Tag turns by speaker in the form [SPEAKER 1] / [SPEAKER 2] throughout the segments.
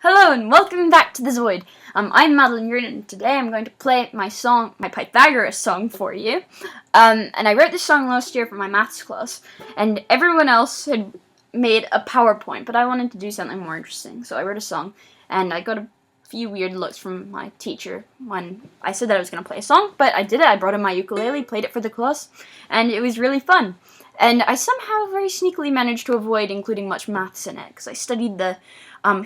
[SPEAKER 1] Hello and welcome back to the Zoid. I'm Madeleine, and today I'm going to play my Pythagoras Song for you. And I wrote this song last year for my maths class, and everyone else had made a PowerPoint, but I wanted to do something more interesting, so I wrote a song, and I got a few weird looks from my teacher when I said that I was going to play a song, but I did it. I brought in my ukulele, played it for the class, and it was really fun. And I somehow very sneakily managed to avoid including much maths in it, because I studied the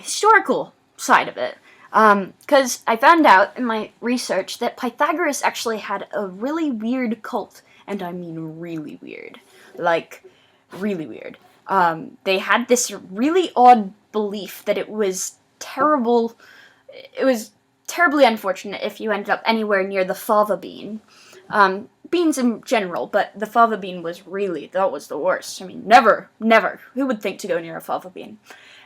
[SPEAKER 1] historical side of it. Because I found out in my research that Pythagoras actually had a really weird cult, and I mean really weird. Like, really weird. They had this really odd belief that it was terribly unfortunate if you ended up anywhere near the fava bean. Beans in general, but the fava bean that was the worst. I mean, never, who would think to go near a fava bean?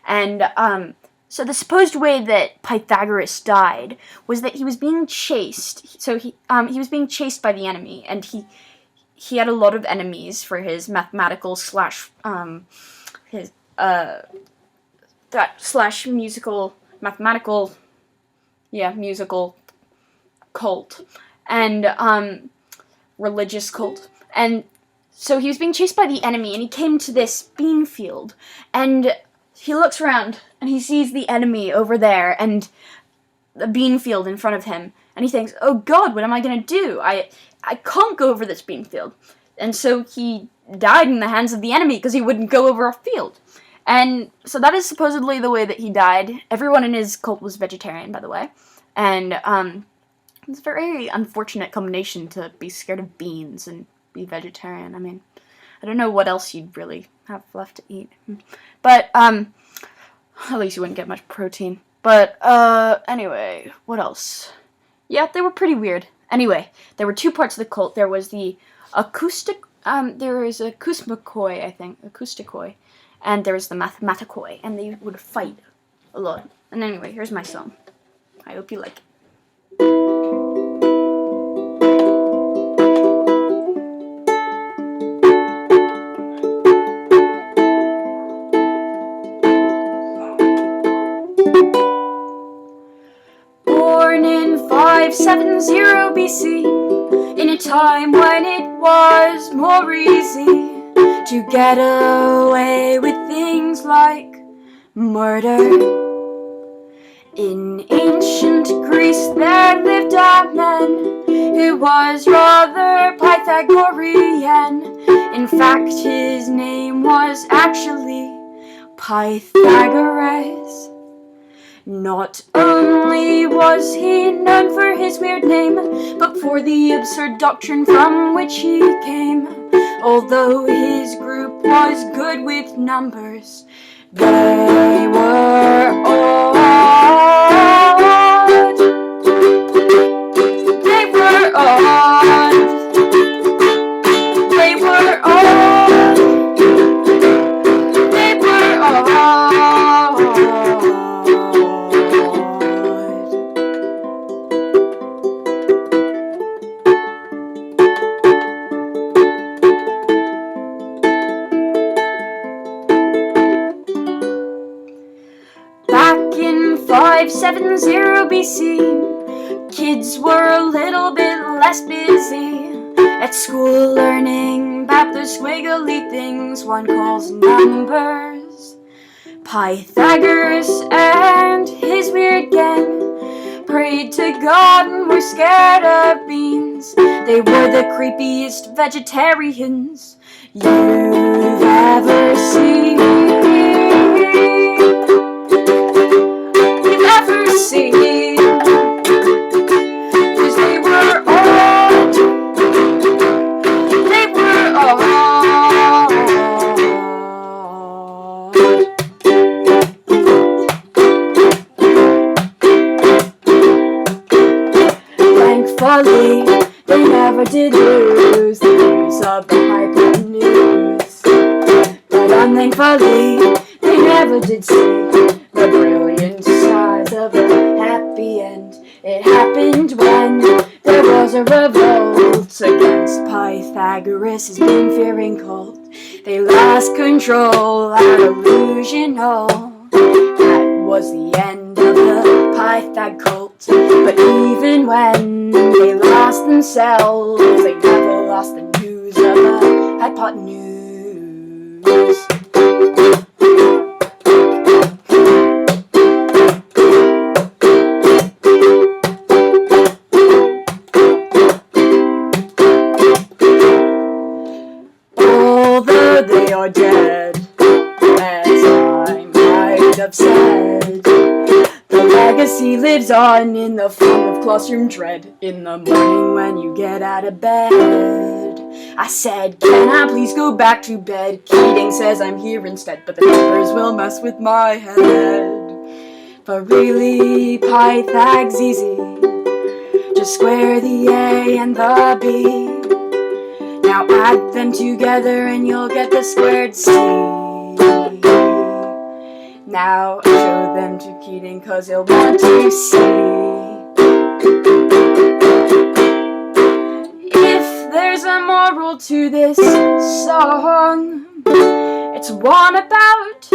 [SPEAKER 1] And, so the supposed way that Pythagoras died was that he was being chased. So he was being chased by the enemy, and he had a lot of enemies for his mathematical slash musical cult, and, religious cult. And so he was being chased by the enemy, and he came to this bean field, and he looks around, and he sees the enemy over there, and the bean field in front of him, and he thinks, oh god, what am I gonna do? I can't go over this bean field. And so he died in the hands of the enemy, because he wouldn't go over a field. And so that is supposedly the way that he died. Everyone in his cult was vegetarian, by the way. And, it's a very unfortunate combination to be scared of beans and be vegetarian. I mean, I don't know what else you'd really have left to eat. But, at least you wouldn't get much protein. But, anyway, what else? Yeah, they were pretty weird. Anyway, there were two parts of the cult. There was the acousticoi, I think, acousticoi, and there was the mathematicoi, and they would fight a lot. And anyway, here's my song. I hope you like it. Born in 570 BC, in a time when it was more easy to get away with things like murder. In ancient Greece there lived a man who was rather Pythagorean. In fact, his name was actually Pythagoras. Not only was he known for his weird name, but for the absurd doctrine from which he came. Although his group was good with numbers, they were odd. They were odd. They were odd. They were odd. Back in 570 BC, kids were a little bit less busy at school learning about the squiggly things one calls numbers. Pythagoras and his weird gang prayed to God and were scared of beans. They were the creepiest vegetarians you've ever seen. Cause they were odd. They were odd. Thankfully, they never did lose the use of the hypernews. But unthankfully, they never did see the brilliant size of a happy end. It happened when there was a revolt against Pythagoras' bean-fearing cult. They lost control at Illusion Hall. That was the end Pythag cult. But even when they lost themselves, they never lost the news of the hypotenuse. Although they are dead, as I might have said, the legacy lives on in the form of classroom dread. In the morning when you get out of bed, I said, can I please go back to bed? Keating says I'm here instead, but the neighbors will mess with my head. But really, Pythag's easy. Just square the A and the B. Now add them together and you'll get the squared C. Now show them to Keating, cause he'll want to see. If there's a moral to this song, it's one about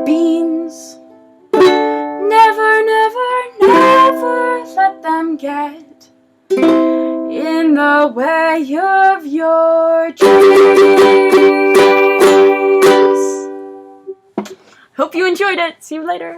[SPEAKER 1] beans. Never, never, never let them get in the way of your dreams. Hope you enjoyed it. See you later.